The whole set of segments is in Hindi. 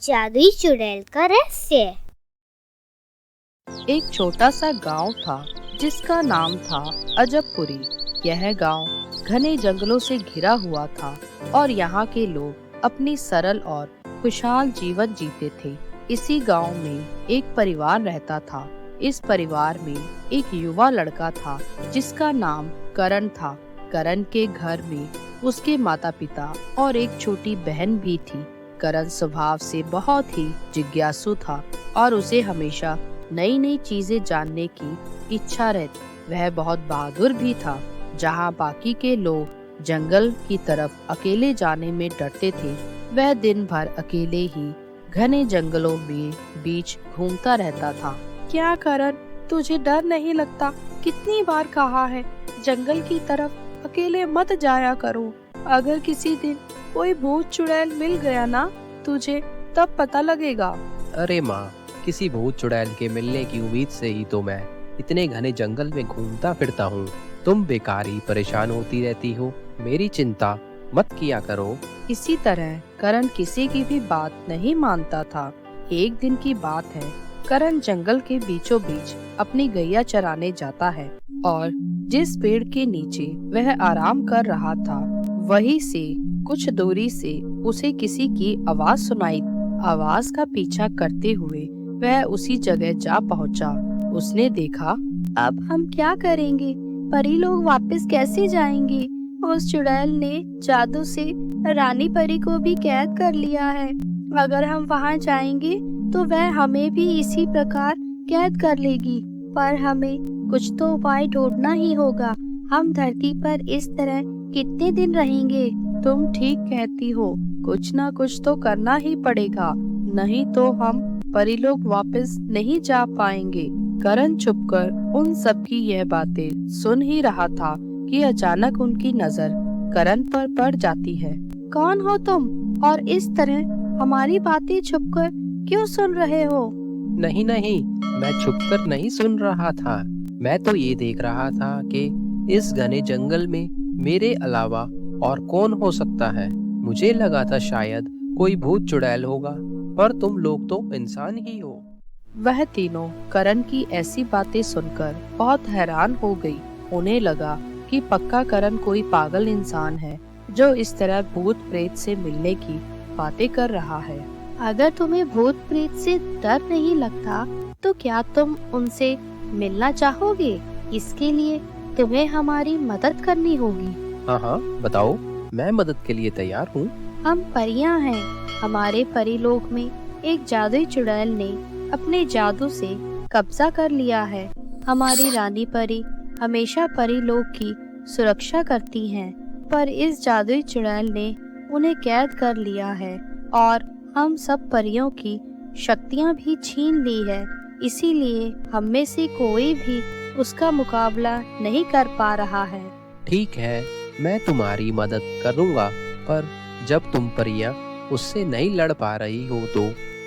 जादुई चुड़ैल का रहस्य। एक छोटा सा गांव था जिसका नाम था अजबपुरी। यह गांव घने जंगलों से घिरा हुआ था और यहाँ के लोग अपनी सरल और खुशहाल जीवन जीते थे। इसी गांव में एक परिवार रहता था। इस परिवार में एक युवा लड़का था जिसका नाम करण था। करण के घर में उसके माता पिता और एक छोटी बहन भी थी। करण स्वभाव से बहुत ही जिज्ञासु था और उसे हमेशा नई नई चीजें जानने की इच्छा रहती। वह बहुत बहादुर भी था। जहाँ बाकी के लोग जंगल की तरफ अकेले जाने में डरते थे, वह दिन भर अकेले ही घने जंगलों में बीच घूमता रहता था। क्या करण, तुझे डर नहीं लगता? कितनी बार कहा है जंगल की तरफ अकेले मत जाया करो। अगर किसी दिन कोई भूत चुड़ैल मिल गया ना तुझे, तब पता लगेगा। अरे माँ, किसी भूत चुड़ैल के मिलने की उम्मीद से ही तो मैं इतने घने जंगल में घूमता फिरता हूँ। तुम बेकार ही परेशान होती रहती हो। मेरी चिंता मत किया करो। इसी तरह करण किसी की भी बात नहीं मानता था। एक दिन की बात है, करण जंगल के बीचों बीच अपनी गैया चराने जाता है और जिस पेड़ के नीचे वह आराम कर रहा था, वहीं से कुछ दूरी से उसे किसी की आवाज सुनाई। आवाज का पीछा करते हुए वह उसी जगह जा पहुंचा। उसने देखा, अब हम क्या करेंगे? परी लोग वापस कैसे जाएंगे? उस चुड़ैल ने जादू से रानी परी को भी कैद कर लिया है। अगर हम वहां जाएंगे तो वह हमें भी इसी प्रकार कैद कर लेगी। पर हमें कुछ तो उपाय ढूंढना ही होगा। हम धरती पर इस तरह कितने दिन रहेंगे? तुम ठीक कहती हो, कुछ ना कुछ तो करना ही पड़ेगा, नहीं तो हम परी लोग वापस नहीं जा पाएंगे। करण चुपकर उन सब की यह बातें सुन ही रहा था कि अचानक उनकी नजर करण पर पड़ जाती है। कौन हो तुम और इस तरह हमारी बातें छुपकर क्यों सुन रहे हो? नहीं नहीं, मैं छुपकर नहीं सुन रहा था। मैं तो ये देख रहा था कि इस घने जंगल में मेरे अलावा और कौन हो सकता है। मुझे लगा था शायद कोई भूत चुड़ैल होगा, पर तुम लोग तो इंसान ही हो। वह तीनों करण की ऐसी बातें सुनकर बहुत हैरान हो गई। उन्हें लगा कि पक्का करण कोई पागल इंसान है जो इस तरह भूत प्रेत से मिलने की बातें कर रहा है। अगर तुम्हें भूत प्रेत से डर नहीं लगता तो क्या तुम उनसे मिलना चाहोगे? इसके लिए तुम्हें हमारी मदद करनी होगी। हाँ हाँ, बताओ, मैं मदद के लिए तैयार हूँ। हम परियां हैं। हमारे परीलोक में एक जादुई चुड़ैल ने अपने जादू से कब्जा कर लिया है। हमारी रानी परी हमेशा परीलोक की सुरक्षा करती हैं, पर इस जादुई चुड़ैल ने उन्हें कैद कर लिया है और हम सब परियों की शक्तियां भी छीन ली है। इसीलिए हम में से कोई भी उसका मुकाबला नहीं कर पा रहा है। ठीक है, मैं तुम्हारी मदद करूँगा, पर जब तुम परियां उससे नहीं लड़ पा रही हो तो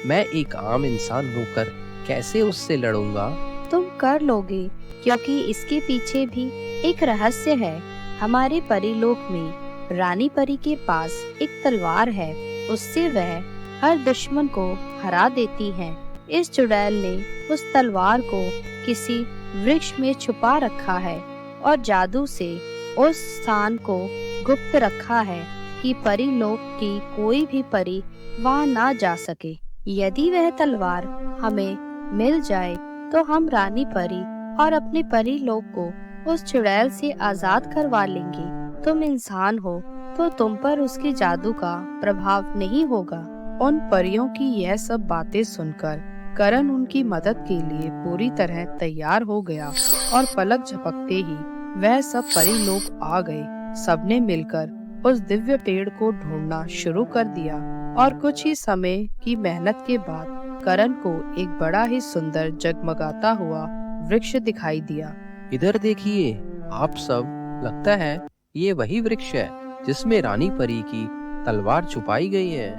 मैं एक आम इंसान होकर कैसे उससे लड़ूंगा? तुम कर लोगे, क्योंकि इसके पीछे भी एक रहस्य है। हमारे परीलोक में रानी परी के पास एक तलवार है। उससे वह हर दुश्मन को हरा देती है। इस चुड़ैल ने उस तलवार को किसी वृक्ष में छुपा रखा है और जादू से उस स्थान को गुप्त रखा है कि परीलोक की कोई भी परी वहां ना जा सके। यदि वह तलवार हमें मिल जाए तो हम रानी परी और अपने परीलोक को उस चुड़ैल से आजाद करवा लेंगे। तुम इंसान हो तो तुम पर उसके जादू का प्रभाव नहीं होगा। उन परियों की यह सब बातें सुनकर करण उनकी मदद के लिए पूरी तरह तैयार हो गया और पलक झपकते ही वह सब परी लोग आ गए। सबने मिलकर उस दिव्य पेड़ को ढूंढना शुरू कर दिया और कुछ ही समय की मेहनत के बाद करण को एक बड़ा ही सुंदर जगमगाता हुआ वृक्ष दिखाई दिया। इधर देखिए आप सब, लगता है ये वही वृक्ष है जिसमें रानी परी की तलवार छुपाई गई है।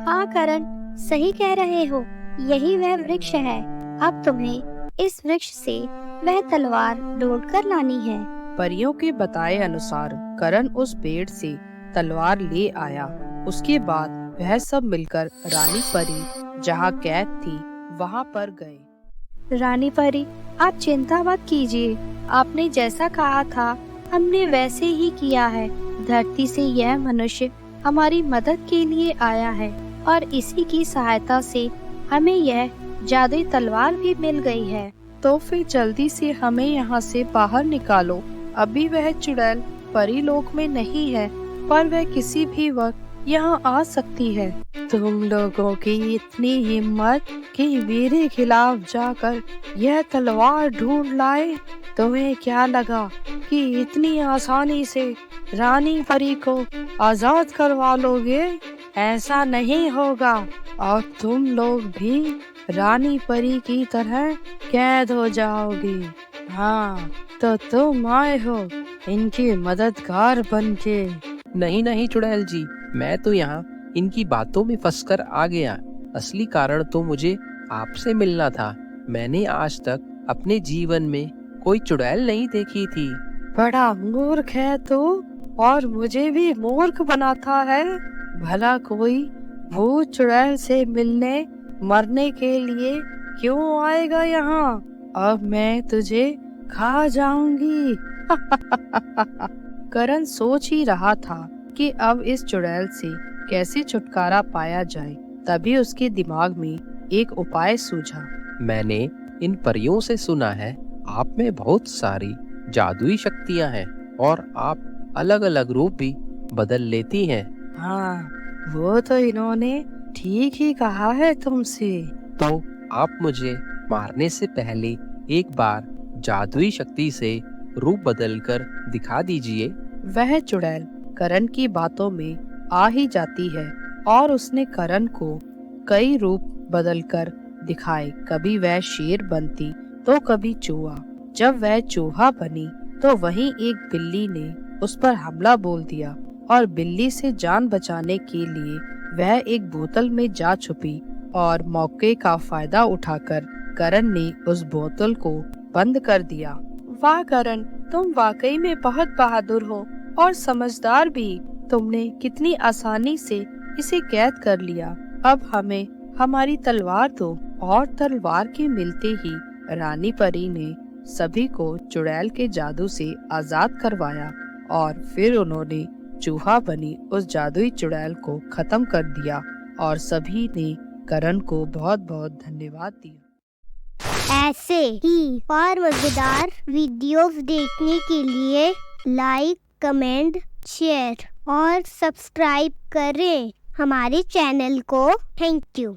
हाँ करण, सही कह रहे हो, यही वह वृक्ष है। अब तुम्हें इस वृक्ष से वह तलवार ढूंढ कर लानी है। परियों के बताए अनुसार करण उस पेड़ से तलवार ले आया। उसके बाद वह सब मिलकर रानी परी जहाँ कैद थी वहाँ पर गए। रानी परी, आप चिंता मत कीजिए। आपने जैसा कहा था हमने वैसे ही किया है। धरती से यह मनुष्य हमारी मदद के लिए आया है और इसी की सहायता से हमें यह जादुई तलवार भी मिल गई है। तो फिर जल्दी से हमें यहाँ से बाहर निकालो। अभी वह चुड़ैल परीलोक में नहीं है, पर वह किसी भी वक्त यहाँ आ सकती है। तुम लोगों की इतनी हिम्मत कि मेरे खिलाफ जाकर यह तलवार ढूंढ लाए। तुम्हें क्या लगा कि इतनी आसानी से रानी परी को आजाद करवा लोगे? ऐसा नहीं होगा और तुम लोग भी रानी परी की तरह कैद हो जाओगे। हाँ, तो तुम आए हो इनकी मददगार बनके। नहीं नहीं चुड़ैल जी, मैं तो यहाँ इनकी बातों में फंसकर आ गया। असली कारण तो मुझे आपसे मिलना था। मैंने आज तक अपने जीवन में कोई चुड़ैल नहीं देखी थी। बड़ा मूर्ख है तू, और मुझे भी मूर्ख बनाता है। भला कोई भूत चुड़ैल से मिलने मरने के लिए क्यों आएगा यहाँ? अब मैं तुझे खा जाऊंगी। करण सोच ही रहा था कि अब इस चुड़ैल से कैसे छुटकारा पाया जाए। तभी उसके दिमाग में एक उपाय सूझा। मैंने इन परियों से सुना है आप में बहुत सारी जादुई शक्तियाँ हैं और आप अलग अलग रूप भी बदल लेती हैं। हाँ, वो तो इन्होंने ठीक ही कहा है तुमसे। तो आप मुझे मारने से पहले एक बार जादुई शक्ति से रूप बदलकर दिखा दीजिए। वह चुड़ैल करण की बातों में आ ही जाती है और उसने करण को कई रूप बदलकर दिखाए। कभी वह शेर बनती तो कभी चूहा। जब वह चूहा बनी तो वहीं एक बिल्ली ने उस पर हमला बोल दिया और बिल्ली से जान बचाने के लिए वह एक बोतल में जा छुपी और मौके का फायदा उठाकर करण ने उस बोतल को बंद कर दिया। वाह करण, तुम वाकई में बहुत बहादुर हो और समझदार भी। तुमने कितनी आसानी से इसे कैद कर लिया। अब हमें हमारी तलवार दो। और तलवार के मिलते ही रानी परी ने सभी को चुड़ैल के जादू से आजाद करवाया और फिर उन्होंने चूहा बनी उस जादुई चुड़ैल को खत्म कर दिया और सभी ने करण को बहुत बहुत धन्यवाद दिया। ऐसे ही और मजेदार वीडियोस देखने के लिए लाइक, कमेंट, शेयर और सब्सक्राइब करें हमारे चैनल को। Thank you.